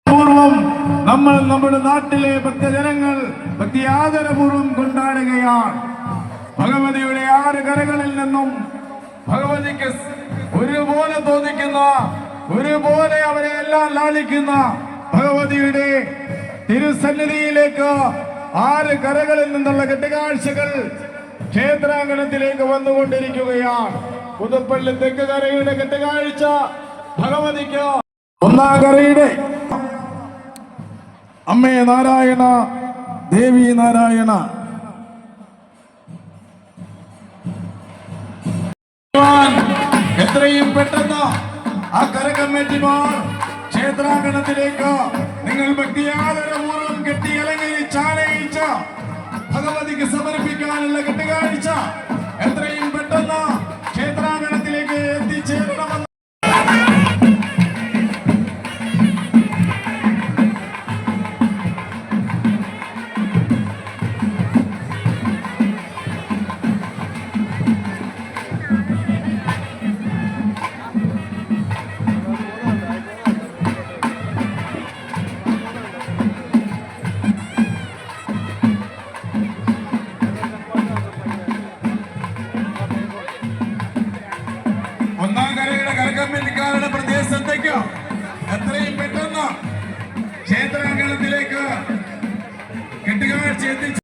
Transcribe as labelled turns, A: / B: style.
A: പൂർവം നമ്മൾ നമ്മുടെ നാട്ടിലെ ഭക്തജനങ്ങൾ ഭക്തിയാദരപൂർവം കൊണ്ടാടുകയാണ്. ഭഗവതിയുടെ 6 കരകളിൽ നിന്നും ഭഗവതിക്ക് ഒരുപോലെ തോന്നിക്കുന്ന, ഒരുപോലെ അവരെ എല്ലാം ലാളിക്കുന്ന ഭഗവതിയുടെ തിരുസന്നിധിയിലേക്ക് 6 കരകളിൽ നിന്നുള്ള കെട്ടുകാഴ്ചകൾ ക്ഷേത്രാങ്കണത്തിലേക്ക് വന്നുകൊണ്ടിരിക്കുകയാണ്. പുതുപ്പള്ളി തെക്ക് കരയുടെ കെട്ടുകാഴ്ച ഭഗവതിക്ക് 1-ാം കരയുടെ അമ്മേ നാരായണ, ദേവി നാരായണ. എത്രയും പെട്ടെന്ന് ആ കര കമ്മിറ്റിമാർ ക്ഷേത്രാങ്കണത്തിലേക്ക് നിങ്ങൾ ഭക്തിയാദരപൂർവ്വം കെട്ടി അലങ്കരിച്ചാനയിച്ച ഭഗവതിക്ക് സമർപ്പിക്കാനുള്ള കെട്ടുകാഴ്ച എത്രയും പെട്ടെന്ന് ക്ഷേത്രാങ്കണത്തിലേക്ക് എത്തിച്ചേരണമെന്ന് കരകമ്മിറ്റിക്കാരുടെ പ്രദേശത്തേക്ക് എത്രയും പെട്ടെന്ന് ക്ഷേത്രാങ്കണത്തിലേക്ക് കെട്ടുകാഴ്ച എത്തിച്ചു